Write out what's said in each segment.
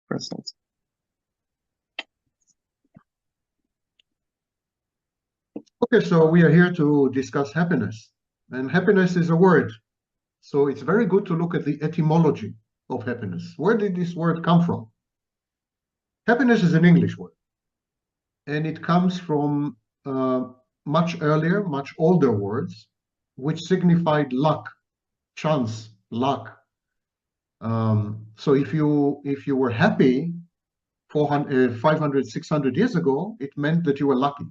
present. Okay, so we are here to discuss happiness. And happiness is a word. So it's very good to look at the etymology of happiness. Where did this word come from? Happiness is an English word. And it comes from much earlier, much older words, which signified luck, chance, luck. So if you were happy 500, 600 years ago, it meant that you were lucky.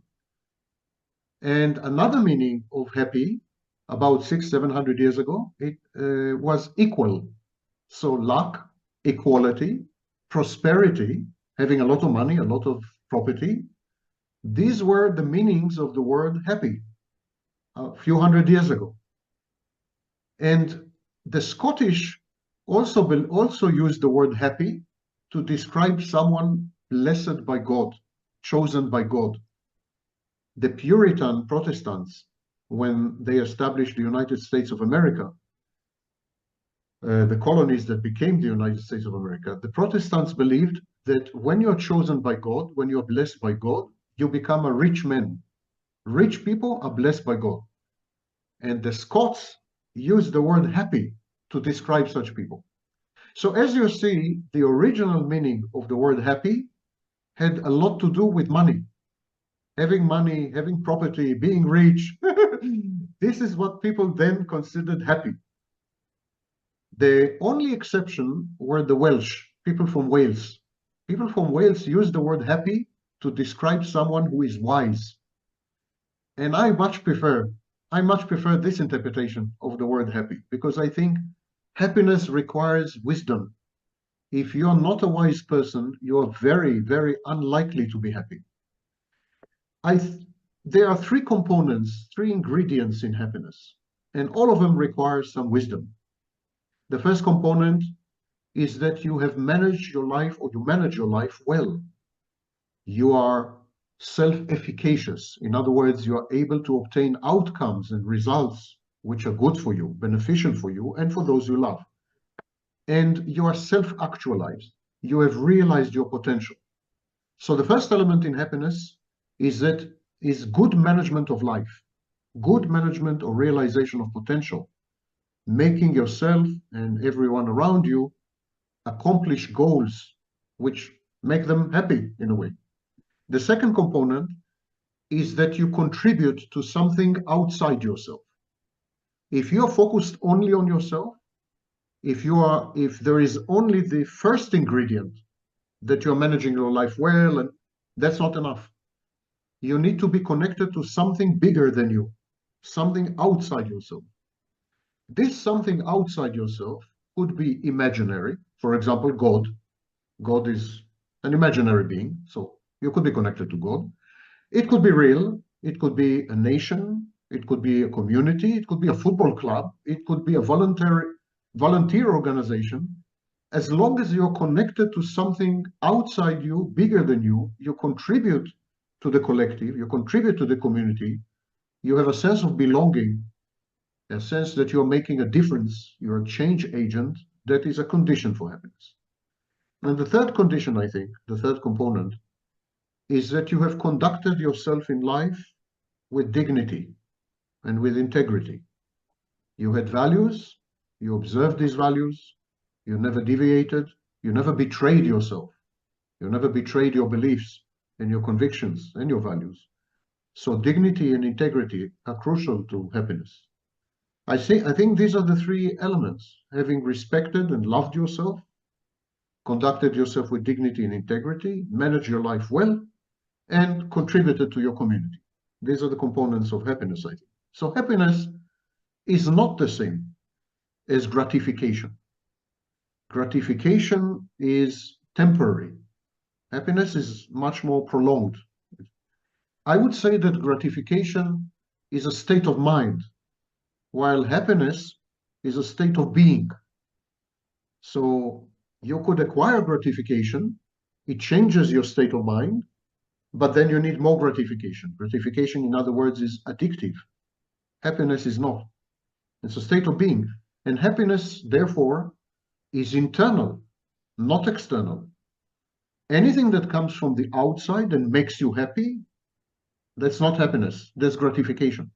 And another meaning of happy, about 600, 700 years ago, it was equal. So luck, equality, prosperity, having a lot of money, a lot of property. These were the meanings of the word happy a few hundred years ago. And the Scottish also used the word happy to describe someone blessed by God, chosen by God. The Puritan Protestants, when they established the United States of America, the colonies that became the United States of America, the Protestants believed that when you're chosen by God, when you're blessed by God, you become a rich man. Rich people are blessed by God. And the Scots used the word happy to describe such people. So as you see, the original meaning of the word happy had a lot to do with money. Having property, being rich. This is what people then considered happy. The only exception were the Welsh, people from Wales. People from Wales use the word happy to describe someone who is wise. And I much prefer this interpretation of the word happy, because I think happiness requires wisdom. If you're not a wise person, you're very, very unlikely to be happy. There are three components, three ingredients in happiness, and all of them require some wisdom. The first component is that you have managed your life, or you manage your life well. You are self-efficacious. In other words, you are able to obtain outcomes and results which are good for you, beneficial for you, and for those you love. And you are self-actualized. You have realized your potential. So the first element in happiness is good management of life, good management or realization of potential, making yourself and everyone around you accomplish goals which make them happy in a way. The second component is that you contribute to something outside yourself. If you're focused only on yourself, if there is only the first ingredient, that you're managing your life well, and that's not enough. You need to be connected to something bigger than you, something outside yourself. This something outside yourself could be imaginary. For example, God. God is an imaginary being, so you could be connected to God. It could be real. It could be a nation. It could be a community. It could be a football club. It could be a volunteer organization. As long as you're connected to something outside you, bigger than you, you contribute to the collective, you contribute to the community, you have a sense of belonging, a sense that you're making a difference, you're a change agent, that is a condition for happiness. And the third condition, I think, the third component, is that you have conducted yourself in life with dignity and with integrity. You had values, you observed these values, you never deviated, you never betrayed yourself, you never betrayed your beliefs and your convictions and your values. So dignity and integrity are crucial to happiness. I think these are the three elements: having respected and loved yourself, conducted yourself with dignity and integrity, managed your life well, and contributed to your community. These are the components of happiness, I think. So happiness is not the same as gratification. Gratification is temporary. Happiness is much more prolonged. I would say that gratification is a state of mind, while happiness is a state of being. So you could acquire gratification, it changes your state of mind, but then you need more gratification. Gratification, in other words, is addictive. Happiness is not. It's a state of being. And happiness, therefore, is internal, not external. Anything that comes from the outside and makes you happy, that's not happiness, that's gratification.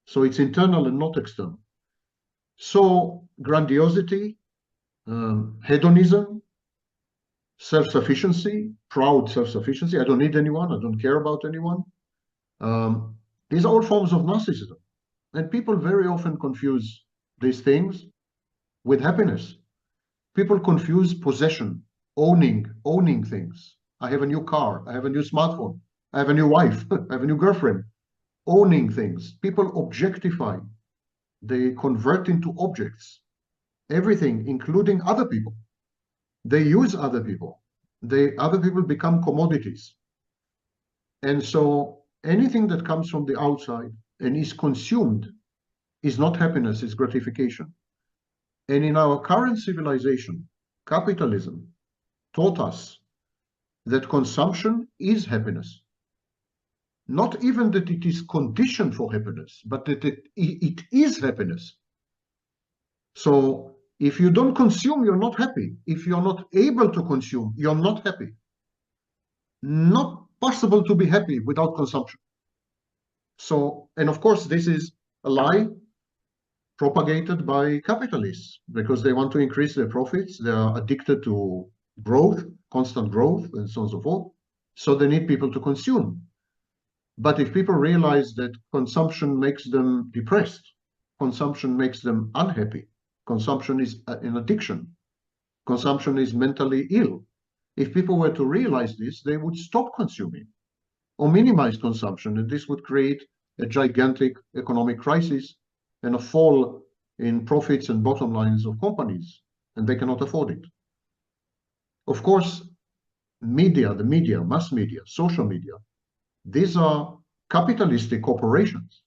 So it's internal and not external. So grandiosity, hedonism, self-sufficiency, proud self-sufficiency, I don't need anyone, I don't care about anyone. These are all forms of narcissism. And people very often confuse these things with happiness. People confuse possession, owning things. I have a new car, I have a new smartphone, I have a new wife, I have a new girlfriend. Owning things. People objectify. They convert into objects. Everything, including other people. They use other people. Other people become commodities. And so anything that comes from the outside and is consumed is not happiness, it's gratification. And in our current civilization, capitalism taught us that consumption is happiness. Not even that it is conditioned for happiness, but that it is happiness. So if you don't consume, you're not happy. If you're not able to consume, you're not happy. Not possible to be happy without consumption. So, and of course, this is a lie propagated by capitalists because they want to increase their profits. They are addicted to growth, constant growth, and so on and so forth. So they need people to consume. But if people realize that consumption makes them depressed, consumption makes them unhappy, consumption is an addiction, consumption is mentally ill. If people were to realize this, they would stop consuming or minimize consumption, and this would create a gigantic economic crisis and a fall in profits and bottom lines of companies, and they cannot afford it. Of course, media, the media, mass media, social media, these are capitalistic corporations.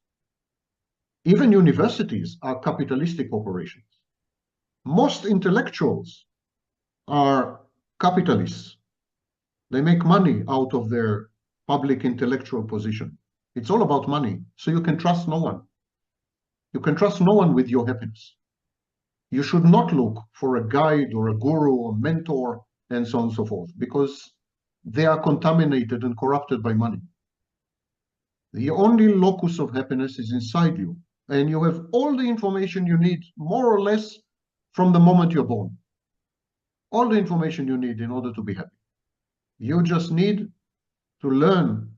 Even universities are capitalistic corporations. Most intellectuals are capitalists. They make money out of their public intellectual position. It's all about money, so you can trust no one. You can trust no one with your happiness. You should not look for a guide or a guru or mentor and so on and so forth, because they are contaminated and corrupted by money. The only locus of happiness is inside you, and you have all the information you need, more or less, from the moment you're born. All the information you need in order to be happy. You just need to learn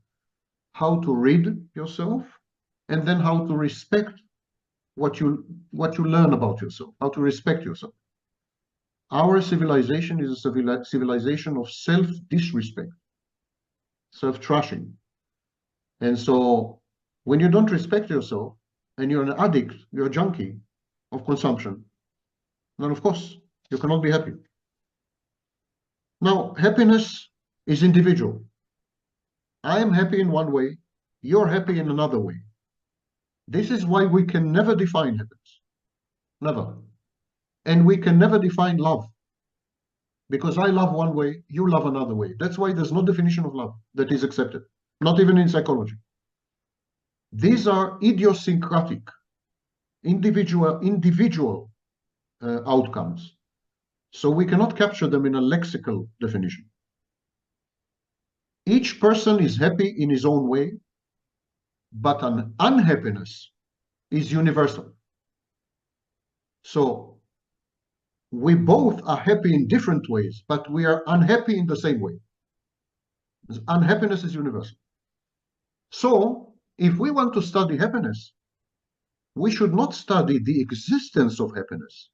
how to read yourself, and then how to respect what you learn about yourself, how to respect yourself. Our civilization is a civilization of self-disrespect, self-trashing. And so when you don't respect yourself and you're an addict, you're a junkie of consumption, then of course you cannot be happy. Now, happiness is individual. I am happy in one way, you're happy in another way. This is why we can never define happiness. Never. And we can never define love. Because I love one way, you love another way. That's why there's no definition of love that is accepted, not even in psychology. These are idiosyncratic, individual outcomes. So we cannot capture them in a lexical definition. Each person is happy in his own way, but an unhappiness is universal. So we both are happy in different ways, but we are unhappy in the same way. Unhappiness is universal. So if we want to study happiness, we should not study the existence of happiness,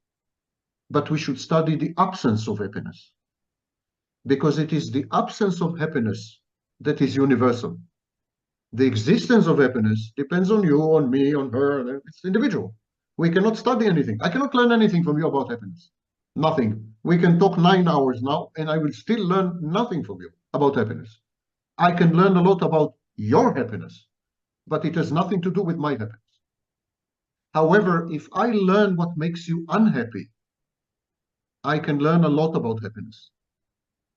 but we should study the absence of happiness. Because it is the absence of happiness that is universal. The existence of happiness depends on you, on me, on her. It's individual. We cannot study anything. I cannot learn anything from you about happiness. Nothing. We can talk 9 hours now, and I will still learn nothing from you about happiness. I can learn a lot about your happiness, but it has nothing to do with my happiness. However, if I learn what makes you unhappy, I can learn a lot about happiness,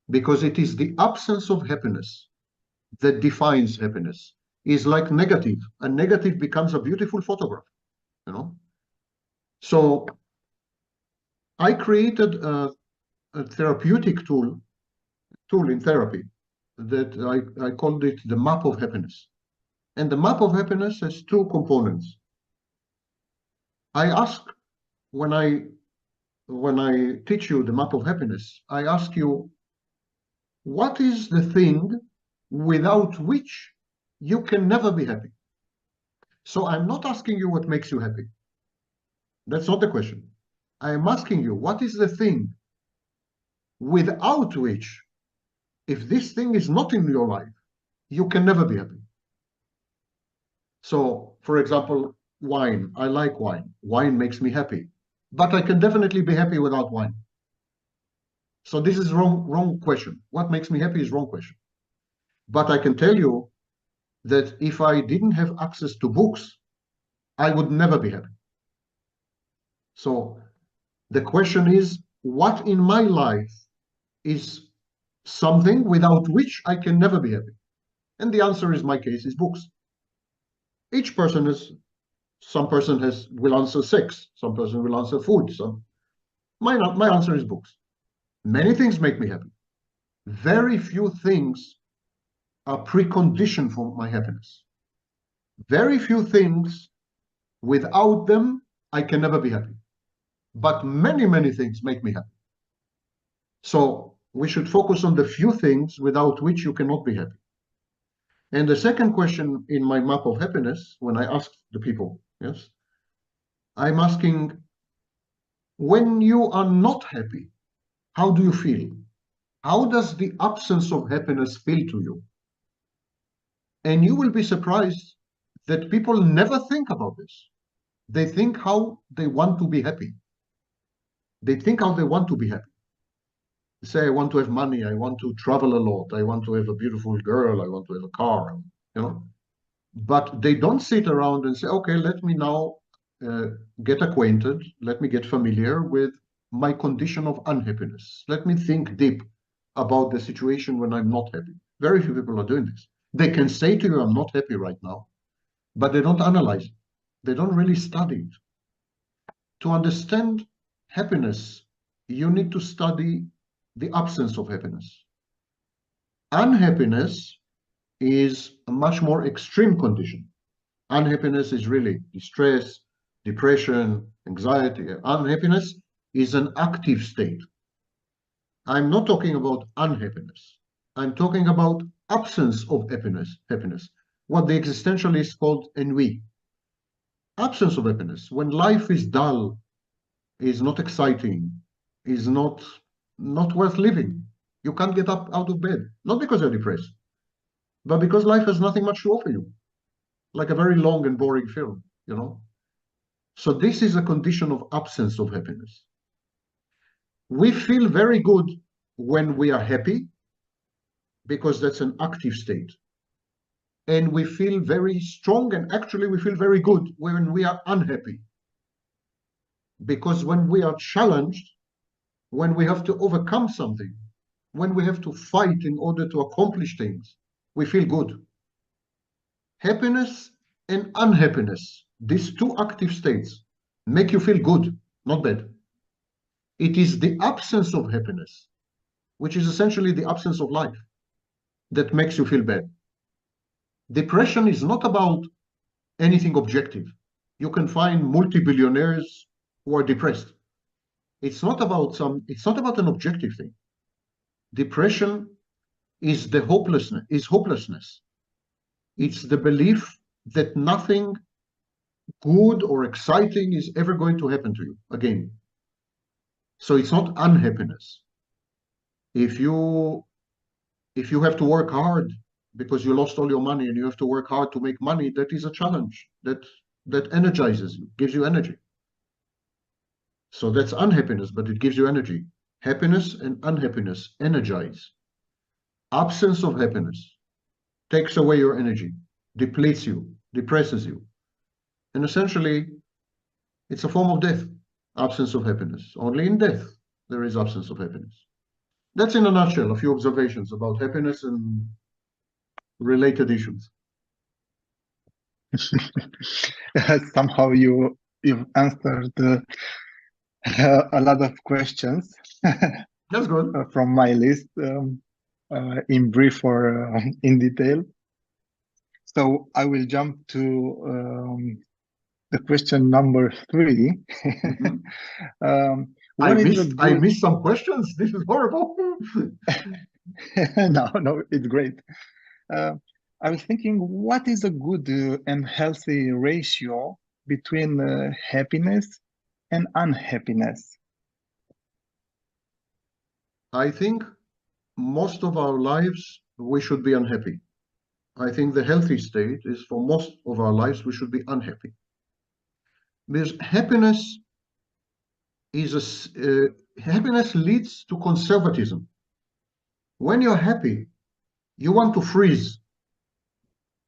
because it is the absence of happiness that defines happiness. Is like negative. A negative becomes a beautiful photograph, you know. So I created a therapeutic tool tool in therapy that I called it the map of happiness. And the map of happiness has two components. I ask, when I teach you the map of happiness, I ask you, what is the thing without which you can never be happy? So I'm not asking you what makes you happy. That's not the question. I am asking you, what is the thing without which, if this thing is not in your life, you can never be happy? So, for example, wine. I like wine. Wine makes me happy. But I can definitely be happy without wine. So this is wrong question. What makes me happy is wrong question. But I can tell you that if I didn't have access to books, I would never be happy. So the question is, what in my life is something without which I can never be happy? And the answer in my case is books. Each person is, some person will answer sex, some person will answer food. My answer is books. Many things make me happy. Very few things are precondition for my happiness. Very few things, without them, I can never be happy. But many, many things make me happy. So we should focus on the few things without which you cannot be happy. And the second question in my map of happiness, when I ask the people, yes, I'm asking, when you are not happy, how do you feel? How does the absence of happiness feel to you? And you will be surprised that people never think about this. They think how they want to be happy. They think how they want to be happy. They say, I want to have money, I want to travel a lot, I want to have a beautiful girl, I want to have a car, you know. But they don't sit around and say, okay, let me now get acquainted, let me get familiar with my condition of unhappiness. Let me think deep about the situation when I'm not happy. Very few people are doing this. They can say to you, I'm not happy right now, but they don't analyze it. They don't really study it. To understand happiness, you need to study the absence of happiness. Unhappiness is a much more extreme condition. Unhappiness is really distress, depression, anxiety. Unhappiness is an active state. I'm not talking about unhappiness. I'm talking about absence of happiness, what the existentialists called ennui. Absence of happiness. When life is dull, is not exciting, is not worth living. You can't get up out of bed, not because you're depressed, but because life has nothing much to offer you, like a very long and boring film, you know? So this is a condition of absence of happiness. We feel very good when we are happy, because that's an active state. And we feel very strong, and actually we feel very good when we are unhappy. Because when we are challenged, when we have to overcome something, when we have to fight in order to accomplish things, we feel good. Happiness and unhappiness, these two active states, make you feel good, not bad. It is the absence of happiness, which is essentially the absence of life, that makes you feel bad. Depression is not about anything objective. You can find multi-billionaires who are depressed. It's not about an objective thing. Depression is hopelessness. It's the belief that nothing good or exciting is ever going to happen to you again. So it's not unhappiness. If you have to work hard because you lost all your money and you have to work hard to make money, that is a challenge that energizes you, gives you energy. So that's unhappiness, but it gives you energy. Happiness and unhappiness energize. Absence of happiness takes away your energy, depletes you, depresses you. And essentially, it's a form of death, absence of happiness. Only in death there is absence of happiness. That's in a nutshell, a few observations about happiness and related issues. Somehow you've answered a lot of questions That's good. from my list. in brief or in detail. So I will jump to the question number 3. What is a I good... missed some questions. This is horrible. No, it's great. I was thinking, what is a good and healthy ratio between happiness and unhappiness? I think most of our lives we should be unhappy. I think the healthy state is for most of our lives we should be unhappy. Because happiness happiness leads to conservatism. When you're happy, you want to freeze.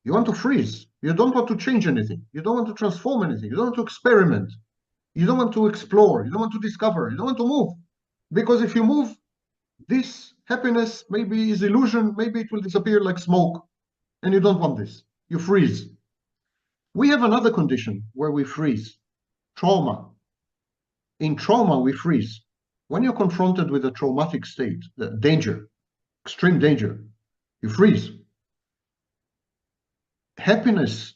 You want to freeze. You don't want to change anything. You don't want to transform anything. You don't want to experiment. You don't want to explore. You don't want to discover. You don't want to move. Because if you move, this happiness maybe is illusion. Maybe it will disappear like smoke. And you don't want this. You freeze. We have another condition where we freeze. Trauma. In trauma, we freeze. When you're confronted with a traumatic state, the danger, extreme danger, you freeze. Happiness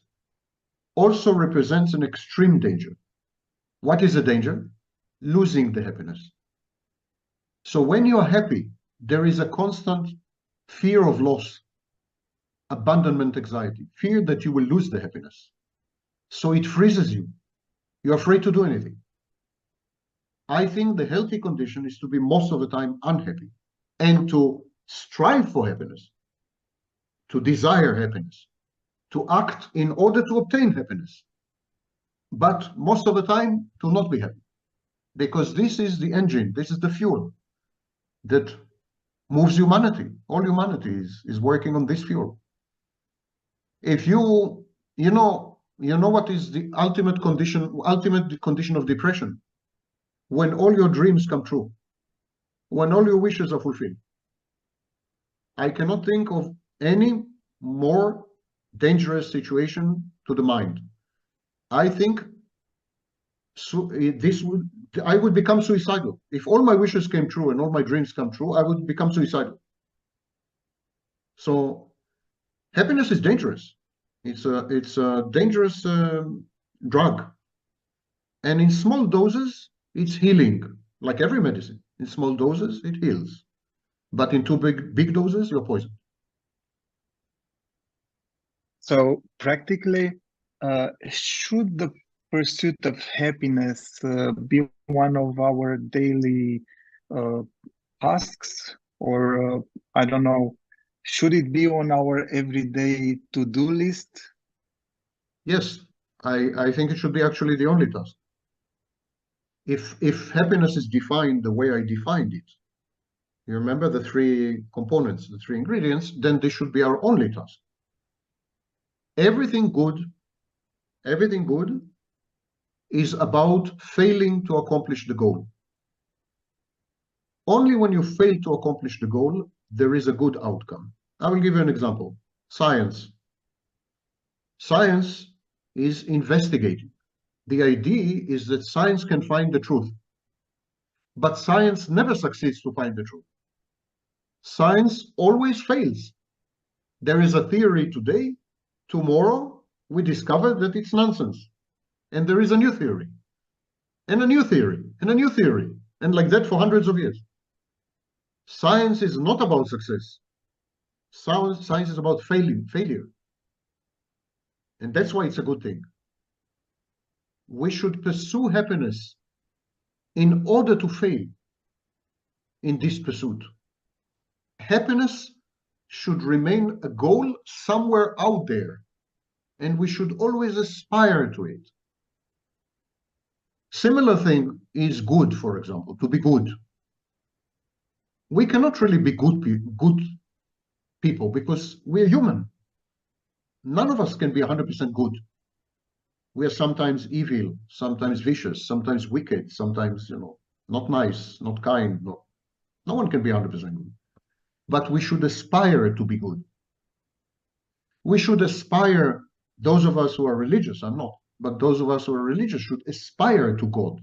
also represents an extreme danger. What is a danger? Losing the happiness. So when you're happy, there is a constant fear of loss, abandonment anxiety, fear that you will lose the happiness. So it freezes you. You're afraid to do anything. I think the healthy condition is to be most of the time unhappy and to strive for happiness, to desire happiness, to act in order to obtain happiness, but most of the time to not be happy, because this is the engine, this is the fuel that moves humanity. All humanity is working on this fuel. If you know what is the ultimate condition of depression? When all your dreams come true, when all your wishes are fulfilled. I cannot think of any more dangerous situation to the mind. I think I would become suicidal. If all my wishes came true and all my dreams come true, I would become suicidal. So happiness is dangerous. It's a dangerous drug. And in small doses, it's healing, like every medicine. In small doses, it heals. But in too big doses, you're poisoned. So practically, should the pursuit of happiness be one of our daily tasks, or I don't know, should it be on our everyday to-do list? Yes, I think it should be actually the only task. If happiness is defined the way I defined it, you remember the 3 components, the 3 ingredients, then this should be our only task. Everything good is about failing to accomplish the goal. Only when you fail to accomplish the goal, there is a good outcome. I will give you an example. Science. Science is investigating. The idea is that science can find the truth. But science never succeeds to find the truth. Science always fails. There is a theory today, tomorrow we discover that it's nonsense. And there is a new theory, and a new theory, and a new theory, and like that for hundreds of years. Science is not about success. Science is about failure. And that's why it's a good thing. We should pursue happiness in order to fail in this pursuit. Happiness should remain a goal somewhere out there, and we should always aspire to it. Similar thing is good, for example, to be good. We cannot really be good people because we're human. None of us can be 100% good. We are sometimes evil, sometimes vicious, sometimes wicked, sometimes, not nice, not kind. No one can be 100% good. But we should aspire to be good. We should aspire, those of us who are religious, I'm not, but those of us who are religious should aspire to God.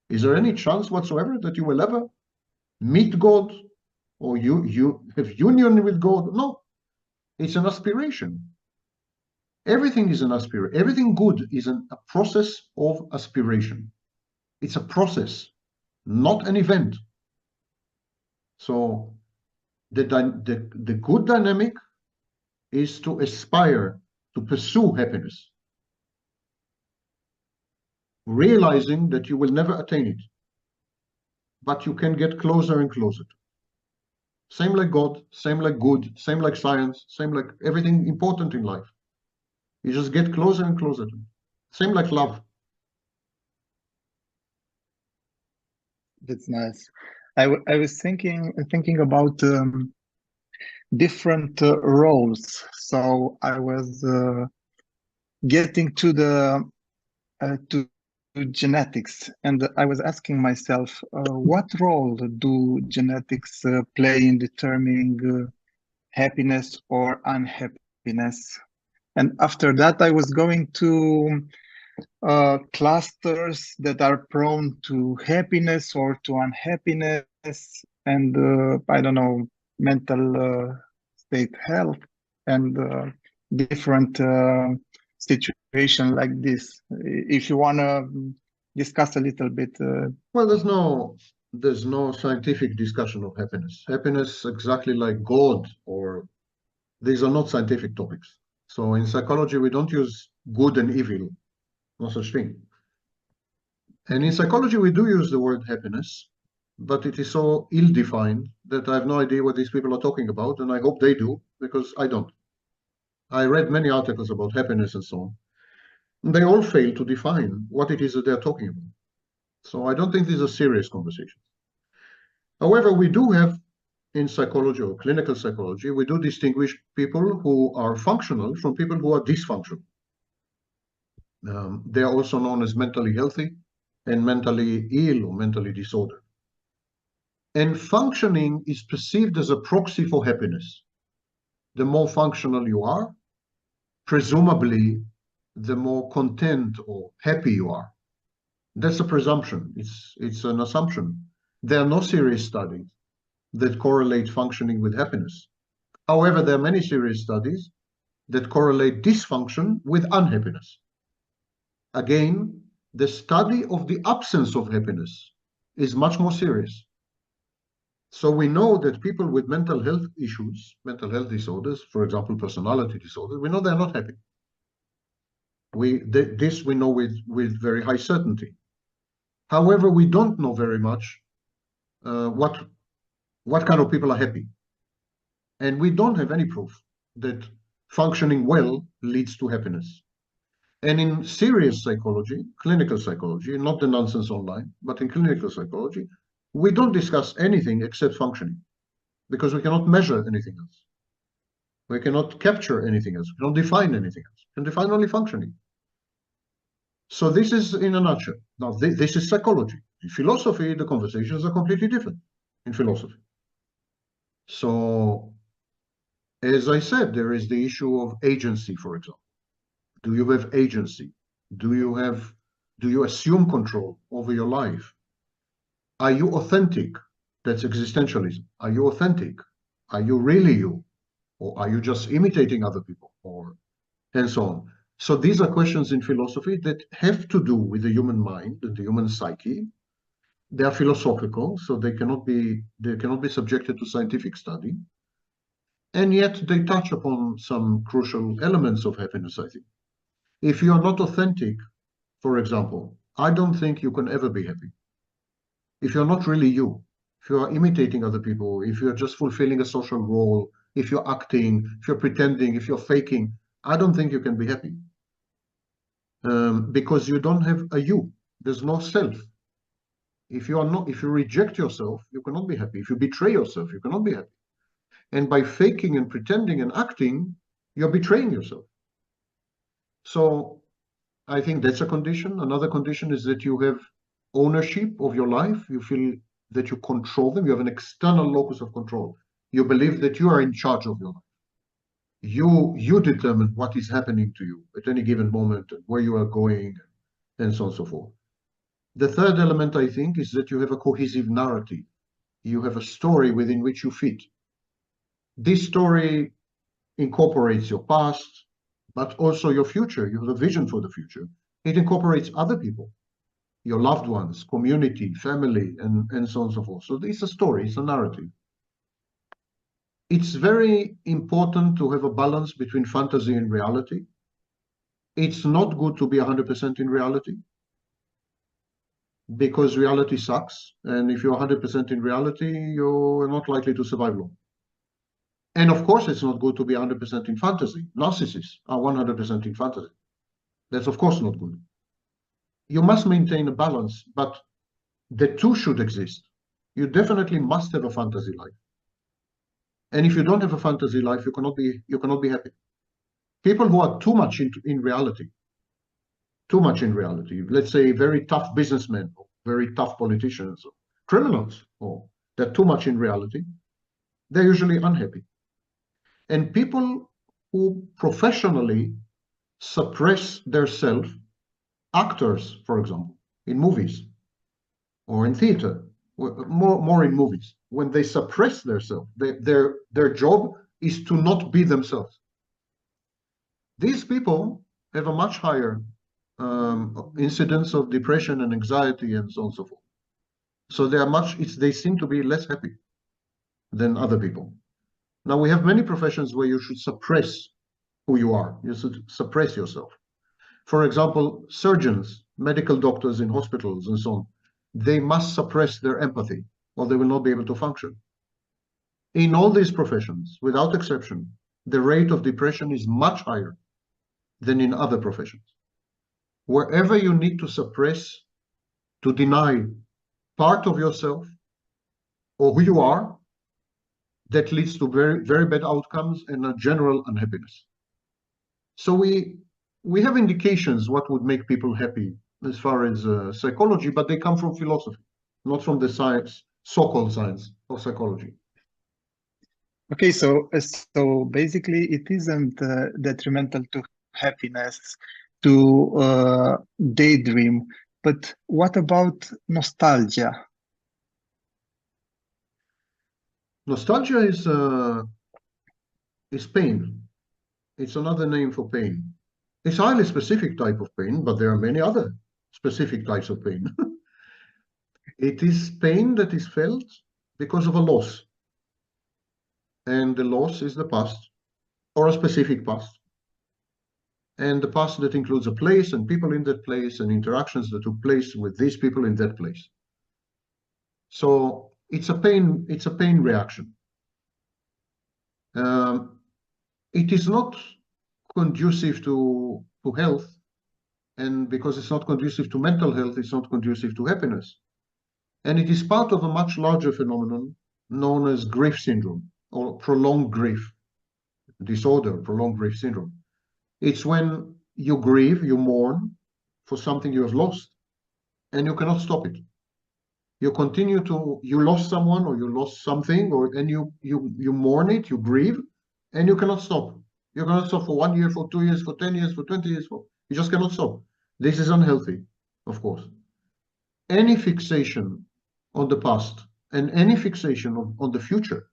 Is there any chance whatsoever that you will ever meet God or you have union with God. No, it's an aspiration. Everything is an aspiration. Everything good is a process of aspiration. It's a process, not an event. So the good dynamic is to aspire to pursue happiness, realizing that you will never attain it, but you can get closer and closer. Same like God, same like good, same like science, same like everything important in life. You just get closer and closer to it. Same like love. That's nice. I was thinking about different roles. So I was getting to genetics, and I was asking myself, what role do genetics play in determining happiness or unhappiness? And after that, I was going to clusters that are prone to happiness or to unhappiness, and I don't know, mental state health, and different situation like this. If you want to discuss a little bit. Well, there's no scientific discussion of happiness. Happiness, exactly like God, or these are not scientific topics. So in psychology, we don't use good and evil, no such thing. And in psychology, we do use the word happiness, but it is so ill-defined that I have no idea what these people are talking about, and I hope they do, because I don't. I read many articles about happiness and so on. And they all fail to define what it is that they're talking about. So I don't think these are serious conversations. However, we do have in psychology or clinical psychology, we do distinguish people who are functional from people who are dysfunctional. They are also known as mentally healthy and mentally ill or mentally disordered. And functioning is perceived as a proxy for happiness. The more functional you are, presumably, the more content or happy you are. That's a presumption. It's an assumption. There are no serious studies that correlate functioning with happiness. However, there are many serious studies that correlate dysfunction with unhappiness. Again, the study of the absence of happiness is much more serious. So we know that people with mental health issues, mental health disorders, for example, personality disorders, we know they're not happy. This we know with very high certainty. However, we don't know very much what kind of people are happy. And we don't have any proof that functioning well leads to happiness. And in serious psychology, clinical psychology, not the nonsense online, but in clinical psychology, we don't discuss anything except functioning because we cannot measure anything else. We cannot capture anything else. We cannot define anything else. We can define only functioning. So this is in a nutshell. Now, this is psychology. In philosophy, the conversations are completely different in philosophy. So, as I said, there is the issue of agency, for example. Do you have agency? Do you assume control over your life? Are you authentic? That's existentialism. Are you authentic? Are you really you? Or are you just imitating other people? And so on. So these are questions in philosophy that have to do with the human mind and the human psyche. They are philosophical, so they cannot be subjected to scientific study. And yet they touch upon some crucial elements of happiness, I think. If you are not authentic, for example, I don't think you can ever be happy. If you're not really you, if you are imitating other people, if you're just fulfilling a social role, if you're acting, if you're pretending, if you're faking, I don't think you can be happy. Because you don't have a you. There's no self. If you reject yourself, you cannot be happy. If you betray yourself, you cannot be happy. And by faking and pretending and acting, you're betraying yourself. So I think that's a condition. Another condition is that you have ownership of your life. You feel that you control them. You have an external locus of control. You believe that you are in charge of your life. You determine what is happening to you at any given moment and where you are going and so on and so forth. The third element, I think, is that you have a cohesive narrative. You have a story within which you fit. This story incorporates your past, but also your future. You have a vision for the future. It incorporates other people, your loved ones, community, family, and so on and so forth. So it's a story, it's a narrative. It's very important to have a balance between fantasy and reality. It's not good to be 100% in reality, because reality sucks. And if you're 100% in reality, you're not likely to survive long. And of course, it's not good to be 100% in fantasy. Narcissists are 100% in fantasy. That's of course not good. You must maintain a balance, but the two should exist. You definitely must have a fantasy life. And if you don't have a fantasy life, you cannot be happy. People who are too much in reality, let's say very tough businessmen, or very tough politicians, or criminals, or they're too much in reality, they're usually unhappy. And people who professionally suppress their self, actors, for example, in movies or in theater, more in movies, when they suppress their self, their job is to not be themselves. These people have a much higher incidence of depression and anxiety and so on and so forth. So they seem to be less happy than other people. Now, we have many professions where you should suppress who you are. You should suppress yourself. For example, surgeons, medical doctors in hospitals and so on, they must suppress their empathy or they will not be able to function. In all these professions, without exception, the rate of depression is much higher than in other professions. Wherever you need to suppress, to deny part of yourself or who you are, that leads to very, very bad outcomes and a general unhappiness. So we have indications what would make people happy as far as psychology, but they come from philosophy, not from the science, so-called science of psychology. Okay, so basically, it isn't detrimental to happiness to daydream, but what about nostalgia? Nostalgia is pain. It's another name for pain. It's a highly specific type of pain, but there are many other specific types of pain. It is pain that is felt because of a loss. And the loss is the past, or a specific past. And the past that includes a place and people in that place and interactions that took place with these people in that place. So it's a pain reaction. It is not conducive to health, and because it's not conducive to mental health, it's not conducive to happiness. And it is part of a much larger phenomenon known as grief syndrome, or prolonged grief disorder, prolonged grief syndrome. It's when you grieve, you mourn for something you have lost, and you cannot stop it. You continue to, you lost someone or you lost something, and you mourn it, you grieve, and you cannot stop. You cannot stop for 1 year, for 2 years, for 10 years, for 20 years. You just cannot stop. This is unhealthy, of course. Any fixation on the past and any fixation on the future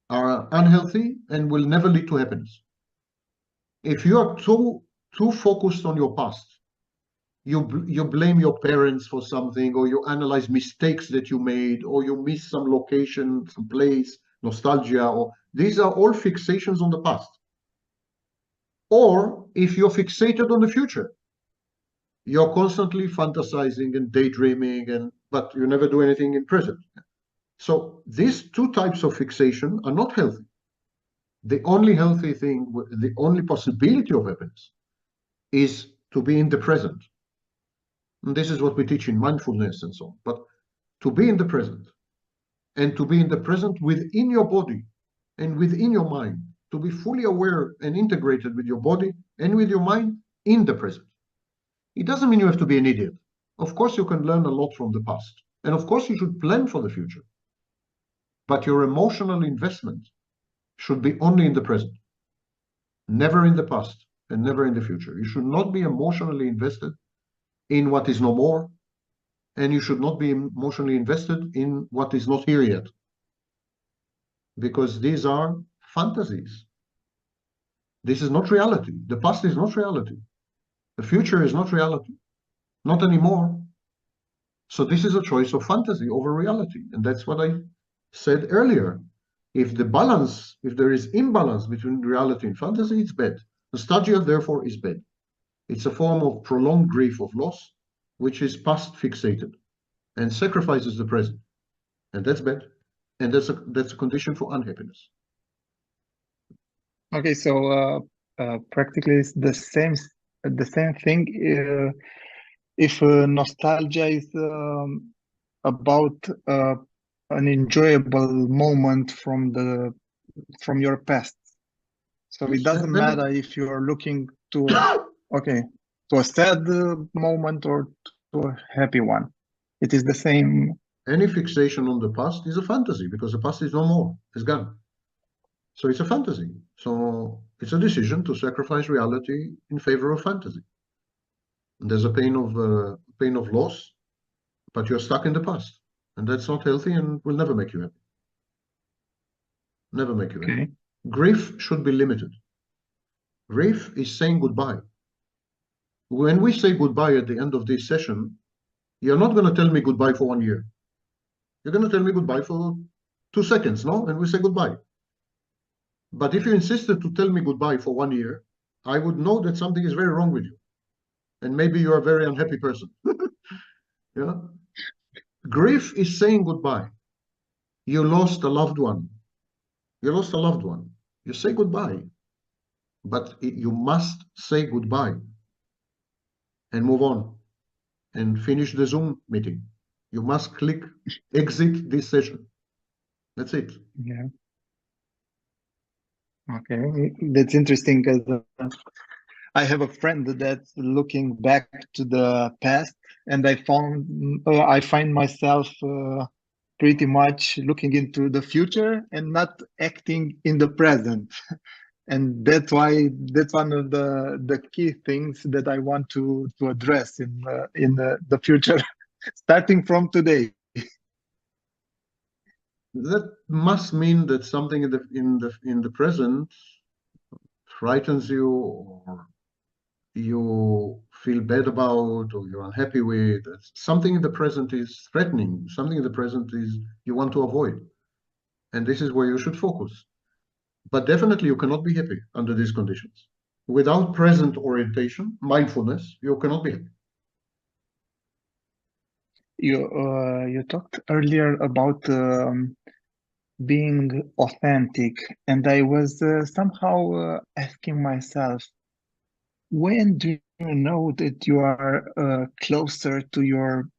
are unhealthy and will never lead to happiness. If you are too focused on your past, you blame your parents for something, or you analyze mistakes that you made, or you miss some location, some place, nostalgia, or these are all fixations on the past. Or if you're fixated on the future, you're constantly fantasizing and daydreaming, but you never do anything in present. So these two types of fixation are not healthy. The only healthy thing, the only possibility of happiness is to be in the present. And this is what we teach in mindfulness and so on. But to be in the present, and to be in the present within your body and within your mind, to be fully aware and integrated with your body and with your mind in the present. It doesn't mean you have to be an idiot. Of course, you can learn a lot from the past. And of course, you should plan for the future. But your emotional investment should be only in the present, never in the past and never in the future. You should not be emotionally invested in what is no more and you should not be emotionally invested in what is not here yet, because these are fantasies. This is not reality. The past is not reality. The future is not reality, not anymore. So this is a choice of fantasy over reality. And that's what I said earlier. If there is imbalance between reality and fantasy, it's bad. Nostalgia, therefore, is bad. It's a form of prolonged grief of loss, which is past fixated and sacrifices the present. And that's bad. And that's a condition for unhappiness. Okay, so practically it's the same thing. If nostalgia is about an enjoyable moment from your past, so it doesn't matter if you are looking to a sad moment or to a happy one. It is the same. Any fixation on the past is a fantasy, because the past is no more, it's gone. So it's a fantasy. So it's a decision to sacrifice reality in favor of fantasy. And there's a pain of loss, but you're stuck in the past, and that's not healthy and will never make you happy. Never make you happy. Grief should be limited. Grief is saying goodbye. When we say goodbye at the end of this session, you're not going to tell me goodbye for 1 year. You're going to tell me goodbye for 2 seconds, no? And we say goodbye. But if you insisted to tell me goodbye for 1 year, I would know that something is very wrong with you. And maybe you're a very unhappy person. Yeah? Grief is saying goodbye. You lost a loved one. You lost a loved one. You say goodbye. But you must say goodbye and move on and finish the Zoom meeting. You must click exit this session. That's it. Yeah. Okay, that's interesting because I have a friend that's looking back to the past, and I find myself pretty much looking into the future and not acting in the present. And that's one of the key things that I want to address in the future, starting from today. That must mean that something in the present frightens you, or you feel bad about, or you're unhappy with. Something in the present is threatening. Something in the present is you want to avoid, and this is where you should focus. But definitely, you cannot be happy under these conditions. Without present orientation, mindfulness, you cannot be happy. You talked earlier about being authentic, and I was somehow asking myself, when do you know that you are closer to your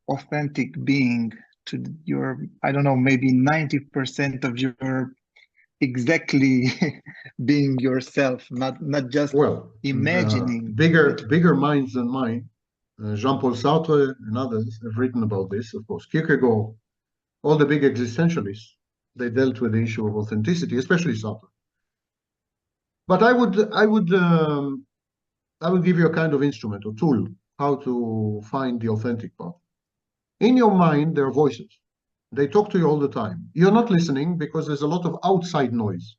authentic being, to your, I don't know, maybe 90% of your exactly being yourself, not just imagining. Bigger minds than mine, Jean-Paul Sartre and others have written about this, of course. Kierkegaard, all the big existentialists, they dealt with the issue of authenticity, especially Sartre. But I would give you a kind of instrument or tool how to find the authentic part. In your mind, there are voices. They talk to you all the time. You're not listening because there's a lot of outside noise.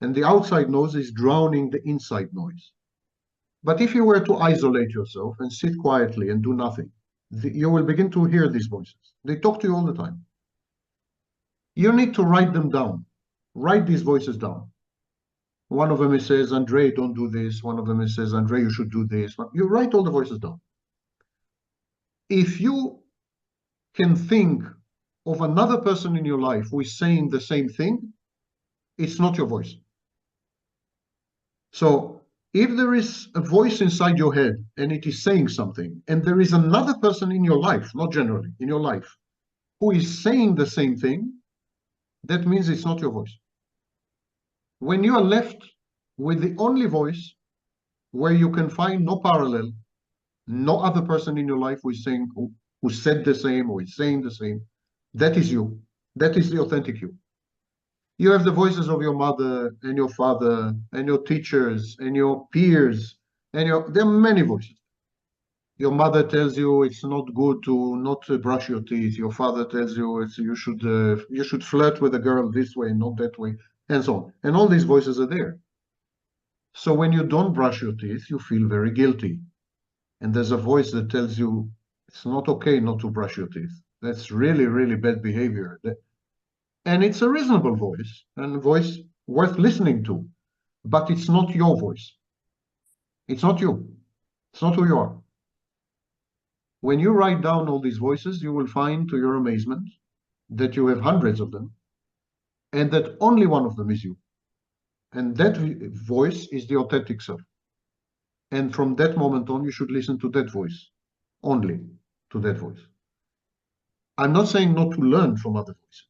And the outside noise is drowning the inside noise. But if you were to isolate yourself and sit quietly and do nothing, you will begin to hear these voices. They talk to you all the time. You need to write them down. Write these voices down. One of them says, Andrei, don't do this. One of them says, Andrei, you should do this. You write all the voices down. If you can think of another person in your life who is saying the same thing, it's not your voice. So if there is a voice inside your head and it is saying something, and there is another person in your life, not generally, in your life, who is saying the same thing, that means it's not your voice. When you are left with the only voice where you can find no parallel, no other person in your life who is saying, who said the same or is saying the same, that is you. That is the authentic you. You have the voices of your mother and your father and your teachers and your peers, and there are many voices. Your mother tells you it's not good to not brush your teeth. Your father tells you you should flirt with a girl this way, not that way, and so on. And all these voices are there. So when you don't brush your teeth, you feel very guilty. And there's a voice that tells you it's not okay not to brush your teeth. That's really, really bad behavior. And it's a reasonable voice and a voice worth listening to, but it's not your voice. It's not you. It's not who you are. When you write down all these voices, you will find, to your amazement, that you have hundreds of them, and that only one of them is you. And that voice is the authentic self. And from that moment on, you should listen to that voice, only to that voice. I'm not saying not to learn from other voices,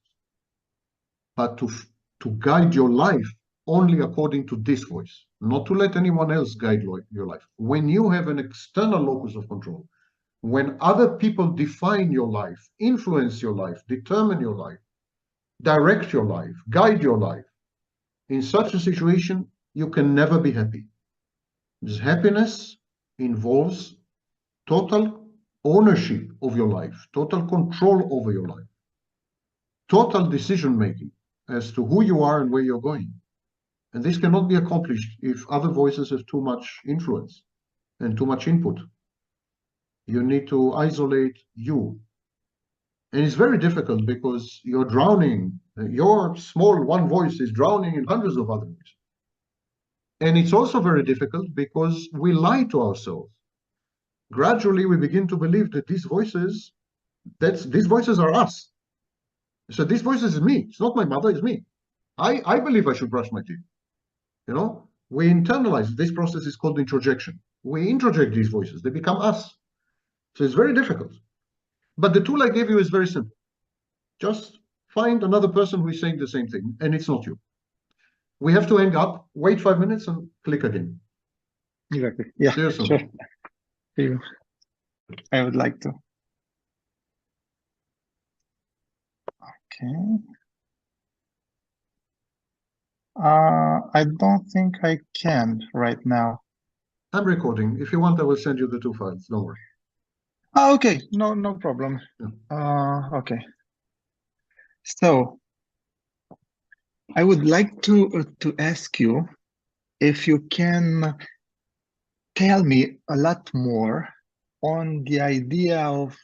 but to guide your life only according to this voice, not to let anyone else guide your life. When you have an external locus of control, when other people define your life, influence your life, determine your life, direct your life, guide your life, in such a situation, you can never be happy. Because happiness involves total ownership of your life, total control over your life, total decision making as to who you are and where you're going. And this cannot be accomplished if other voices have too much influence and too much input. You need to isolate you. And it's very difficult because you're drowning. Your small one voice is drowning in hundreds of other voices. And it's also very difficult because we lie to ourselves. Gradually, we begin to believe that these voices are us. So this voice is me. It's not my mother, it's me. I believe I should brush my teeth. You know, we internalize. This process is called introjection. We introject these voices. They become us. So it's very difficult. But the tool I gave you is very simple. Just find another person who is saying the same thing, and it's not you. We have to hang up, wait 5 minutes, and click again. Exactly. Yeah, See you soon. sure. See you. I would like to. Okay. I don't think I can right now. I'm recording. If you want, I will send you the 2 files. Don't worry. Oh, okay. No problem. Yeah. Okay. So I would like to ask you if you can tell me a lot more on the idea of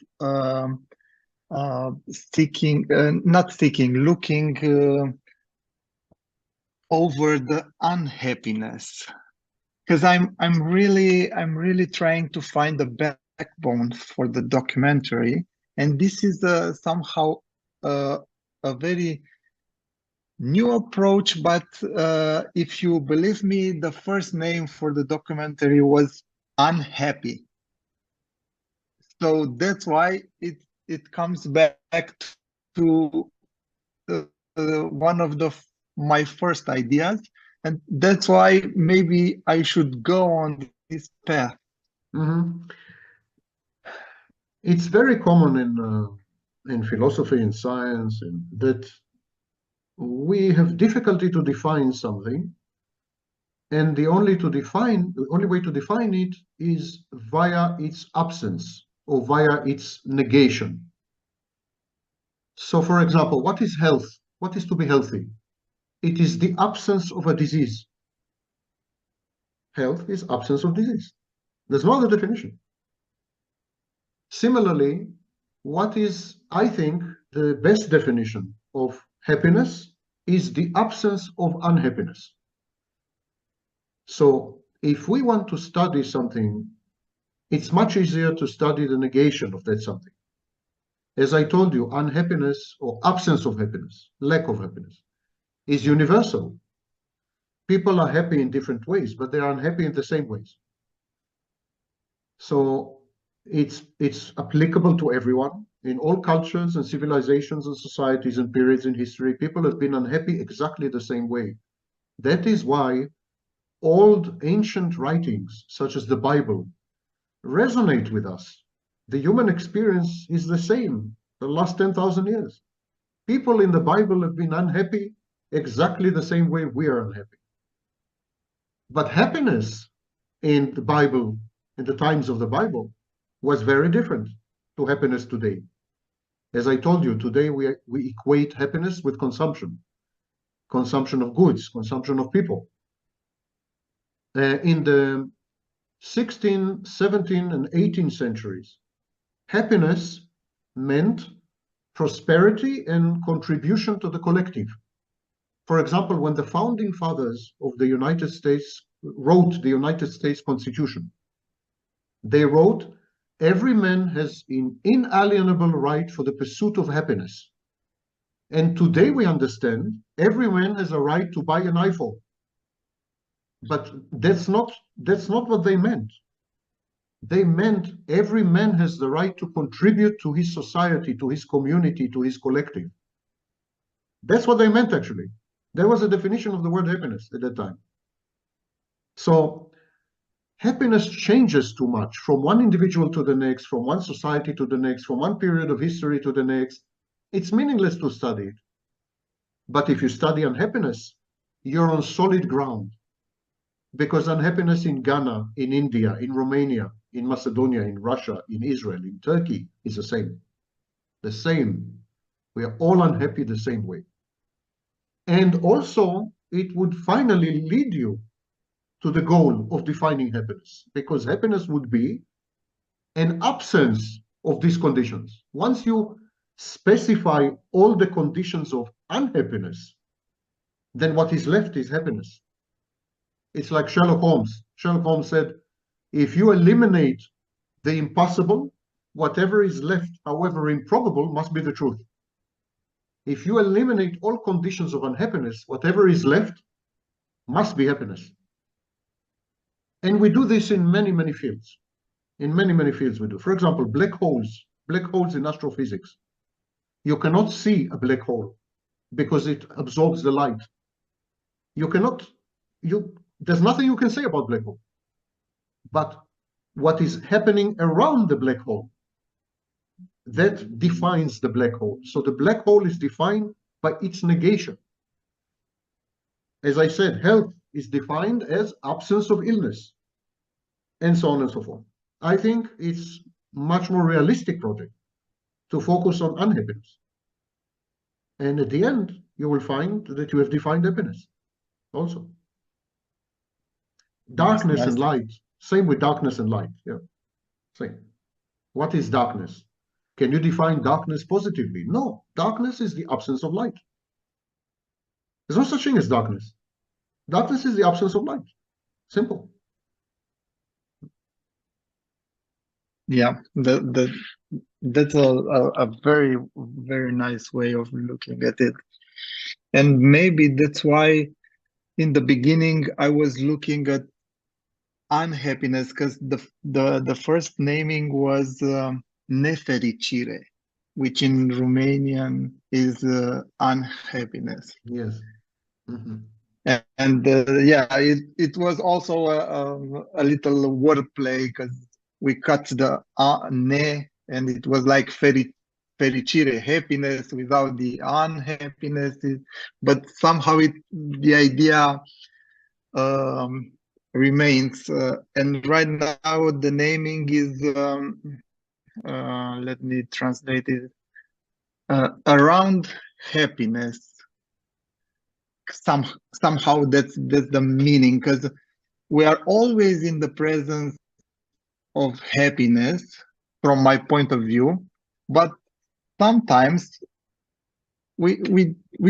looking over the unhappiness, because I'm really trying to find the backbone for the documentary, and this is somehow a very new approach. But if you believe me, the first name for the documentary was Unhappy. So that's why it comes back to one of my first ideas, and that's why maybe I should go on this path. Mm-hmm. It's very common in philosophy and science, and that we have difficulty to define something, and the only way to define it is via its absence or via its negation. So, for example, what is health? What is to be healthy? It is the absence of a disease. Health is absence of disease. There's no other definition. Similarly, what is, I think, the best definition of happiness is the absence of unhappiness. So if we want to study something, it's much easier to study the negation of that something. As I told you, unhappiness or absence of happiness, lack of happiness, is universal. People are happy in different ways, but they are unhappy in the same ways. So it's applicable to everyone in all cultures and civilizations and societies and periods in history. People have been unhappy exactly the same way. That is why old ancient writings, such as the Bible, resonate with us. The human experience is the same the last 10,000 years. People in the Bible have been unhappy exactly the same way we are unhappy. But happiness in the Bible, in the times of the Bible, was very different to happiness today. As I told you, today we equate happiness with consumption of goods, consumption of people. In the 16th, 17th, and 18th centuries, happiness meant prosperity and contribution to the collective. For example, when the founding fathers of the United States wrote the United States Constitution, they wrote, every man has an inalienable right for the pursuit of happiness. And today we understand every man has a right to buy an iPhone. But that's not what they meant. They meant every man has the right to contribute to his society, to his community, to his collective. That's what they meant, actually. There was a definition of the word happiness at that time. So happiness changes too much from one individual to the next, from one society to the next, from one period of history to the next. It's meaningless to study it. But if you study unhappiness, you're on solid ground. Because unhappiness in Ghana, in India, in Romania, in Macedonia, in Russia, in Israel, in Turkey is the same. The same. We are all unhappy the same way. And also, it would finally lead you to the goal of defining happiness, because happiness would be an absence of these conditions. Once you specify all the conditions of unhappiness, then what is left is happiness. It's like Sherlock Holmes. Sherlock Holmes said, if you eliminate the impossible, whatever is left, however improbable, must be the truth. If you eliminate all conditions of unhappiness, whatever is left must be happiness. And we do this in many, many fields. In many, many fields we do. For example, black holes in astrophysics. You cannot see a black hole because it absorbs the light. There's nothing you can say about black hole. But what is happening around the black hole, that defines the black hole. So the black hole is defined by its negation. As I said, health is defined as absence of illness, and so on and so forth. I think it's much more realistic project to focus on unhappiness. And at the end, you will find that you have defined happiness also. Darkness and light, same with darkness and light, yeah, same. What is darkness? Can you define darkness positively? No, darkness is the absence of light. There's no such thing as darkness. Darkness is the absence of light. Simple. Yeah, that's a very, very nice way of looking at it. And maybe that's why in the beginning I was looking at unhappiness, because the first naming was nefericire, which in Romanian is unhappiness. Yes. Mm-hmm. And yeah, it was also a little wordplay, because we cut the ne, and it was like fericire, happiness without the unhappiness. But somehow the idea remains. And right now the naming is, let me translate it, around happiness. Somehow that's the meaning, because we are always in the presence of happiness from my point of view, but sometimes we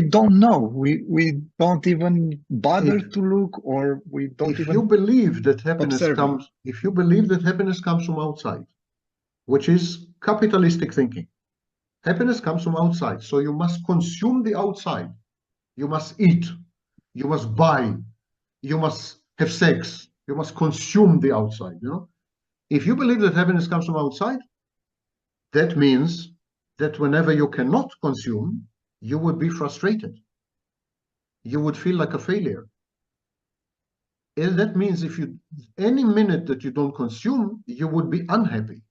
don't know, we don't even bother to look, or we don't if even you believe that happiness observe comes it. if you believe that happiness comes from outside, which is capitalistic thinking, happiness comes from outside, so you must consume the outside. You must eat, you must buy, you must have sex, you must consume the outside, you know. If you believe that happiness comes from outside, that means that whenever you cannot consume, you would be frustrated. You would feel like a failure. And that means if you, any minute that you don't consume, you would be unhappy.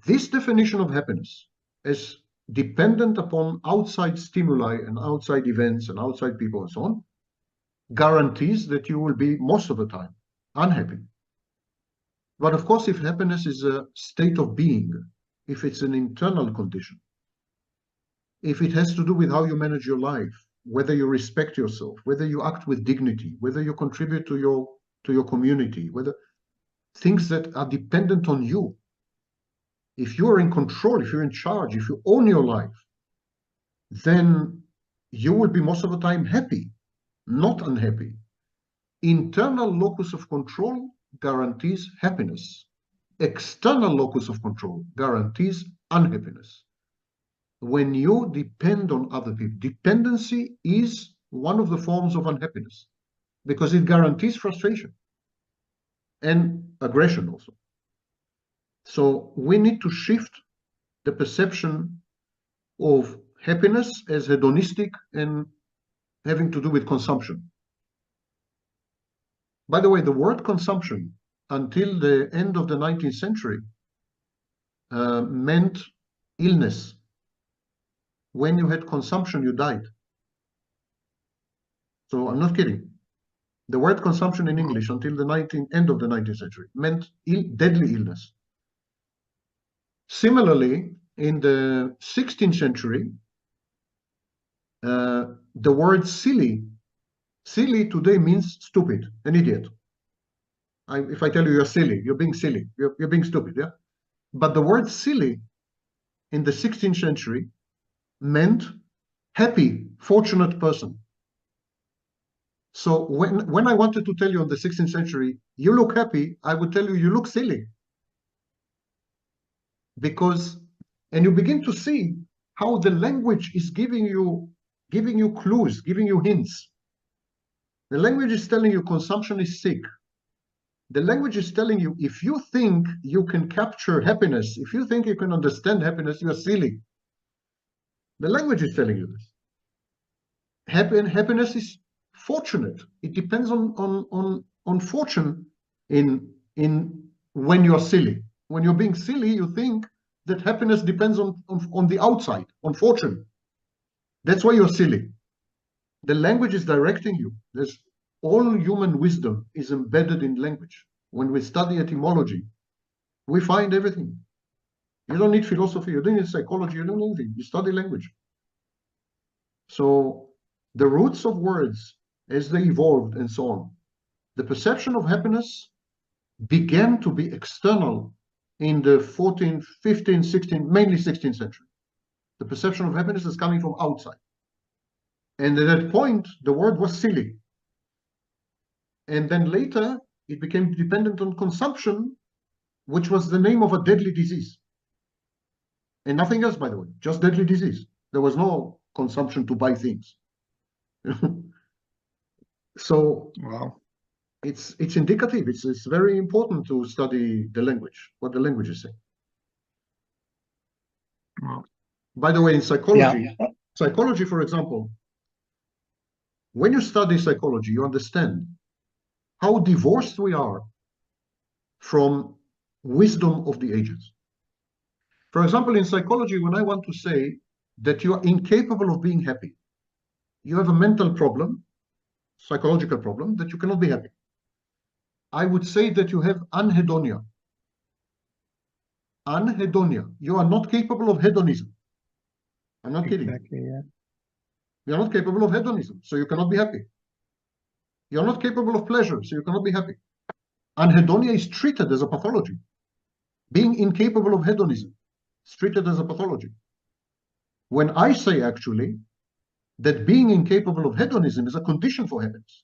This definition of happiness is dependent upon outside stimuli and outside events and outside people and so on, guarantees that you will be most of the time unhappy. But of course, if happiness is a state of being, if it's an internal condition, if it has to do with how you manage your life, whether you respect yourself, whether you act with dignity, whether you contribute to your community, whether things that are dependent on you, if you're in control, if you're in charge, if you own your life, then you will be most of the time happy, not unhappy. Internal locus of control guarantees happiness. External locus of control guarantees unhappiness. When you depend on other people, dependency is one of the forms of unhappiness because it guarantees frustration and aggression also. So we need to shift the perception of happiness as hedonistic and having to do with consumption. By the way, the word consumption until the end of the 19th century meant illness. When you had consumption, you died. So I'm not kidding. The word consumption in English until the end of the 19th century meant deadly illness. Similarly, in the 16th century, the word silly today means stupid, an idiot. If I tell you you're silly, you're being silly, you're being stupid, yeah? But the word silly in the 16th century meant happy, fortunate person. So when I wanted to tell you in the 16th century, you look happy, I would tell you, you look silly. Because, and you begin to see how the language is giving you clues, giving you hints. The language is telling you consumption is sick. The language is telling you, if you think you can capture happiness, if you think you can understand happiness, you are silly. The language is telling you this. Happiness is fortunate. It depends on fortune in when you're silly. When you're being silly, you think that happiness depends on the outside, on fortune. That's why you're silly. The language is directing you. All human wisdom is embedded in language. When we study etymology, we find everything. You don't need philosophy, you don't need psychology, you don't need anything. You study language. So the roots of words, as they evolved and so on, the perception of happiness began to be external in the 14th, 15th, 16th, mainly 16th century. The perception of happiness is coming from outside. And at that point, the word was silly. And then later, it became dependent on consumption, which was the name of a deadly disease. And nothing else, by the way, just deadly disease. There was no consumption to buy things. So Wow. it's indicative. It's very important to study the language, what the language is saying. Wow. By the way, in psychology, psychology, for example, when you study psychology, you understand how divorced we are from wisdom of the ages. For example, in psychology, when I want to say that you are incapable of being happy, you have a mental problem, psychological problem, that you cannot be happy. I would say that you have anhedonia. Anhedonia. You are not capable of hedonism. I'm not kidding. Exactly, yeah. You're not capable of hedonism, so you cannot be happy. You're not capable of pleasure, so you cannot be happy. Anhedonia is treated as a pathology. Being incapable of hedonism is treated as a pathology. When I say actually that being incapable of hedonism is a condition for happiness.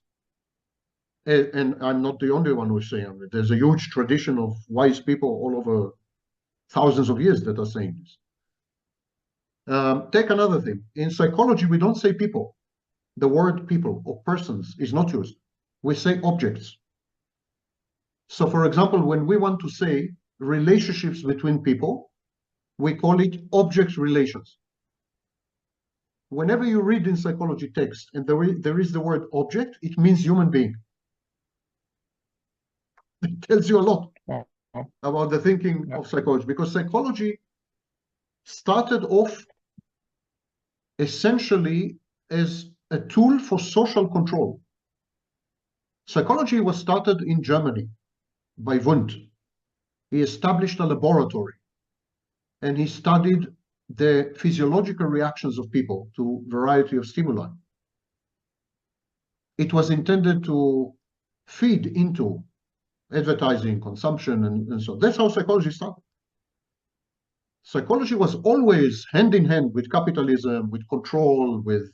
And I'm not the only one who's saying it. There's a huge tradition of wise people all over thousands of years that are saying this. Take another thing. In psychology, we don't say people. The word people or persons is not used. We say objects. So, for example, when we want to say relationships between people, we call it object relations. Whenever you read in psychology text and there is the word object, it means human being. It tells you a lot about the thinking of psychology, because psychology started off essentially as a tool for social control. Psychology was started in Germany by Wundt. he established a laboratory and he studied the physiological reactions of people to a variety of stimuli. It was intended to feed into advertising, consumption, and so that's how psychology started. Psychology was always hand in hand with capitalism, with control, with,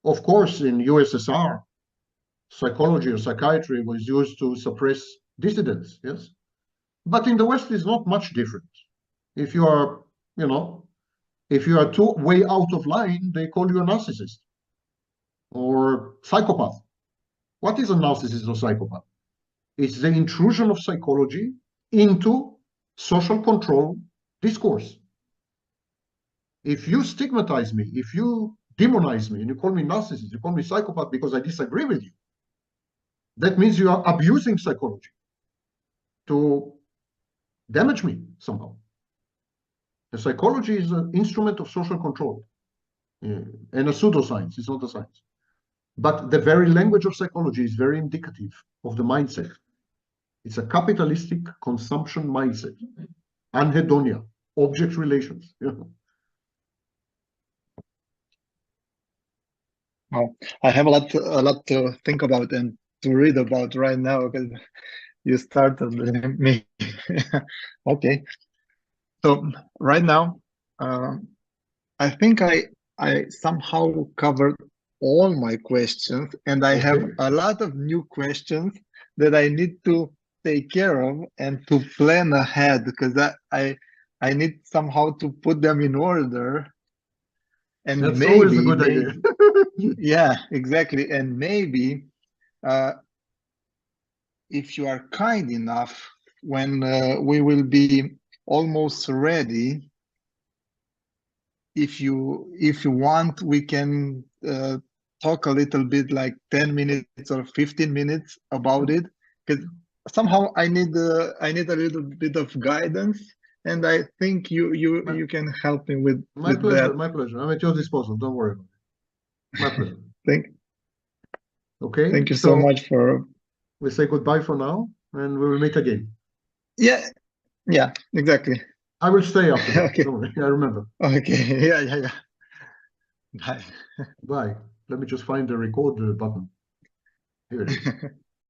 of course, in USSR, psychology or psychiatry was used to suppress dissidents, yes? But in the West, it's not much different. If you are, if you are too way out of line, they call you a narcissist or psychopath. What is a narcissist or psychopath? It's the intrusion of psychology into social control discourse. If you stigmatize me, if you demonize me, and you call me narcissist, you call me psychopath because I disagree with you, that means you are abusing psychology to damage me somehow. The psychology is an instrument of social control and a pseudoscience. It's not a science. But the very language of psychology is very indicative of the mindset. It's a capitalistic consumption mindset, anhedonia, object relations. Well, I have a lot to think about and to read about right now because you started me. Okay, so right now, I think I somehow covered all my questions, and I have Okay. a lot of new questions that I need to take care of and to plan ahead because I need somehow to put them in order. And That's always a good maybe, idea. yeah, exactly. And maybe uh, if you are kind enough, when we will be almost ready, if you want, we can talk a little bit, like 10 minutes or 15 minutes about it, because somehow I need a little bit of guidance, and I think you can help me with My pleasure, that. my pleasure. I'm at your disposal. Don't worry about it. My pleasure. Thank Okay, thank you so so much for. we say goodbye for now, and we will meet again. Yeah, yeah, exactly. I will stay after that. Okay, Don't worry, I remember. okay, yeah. Bye. Bye. Let me just find the record button. Here it is.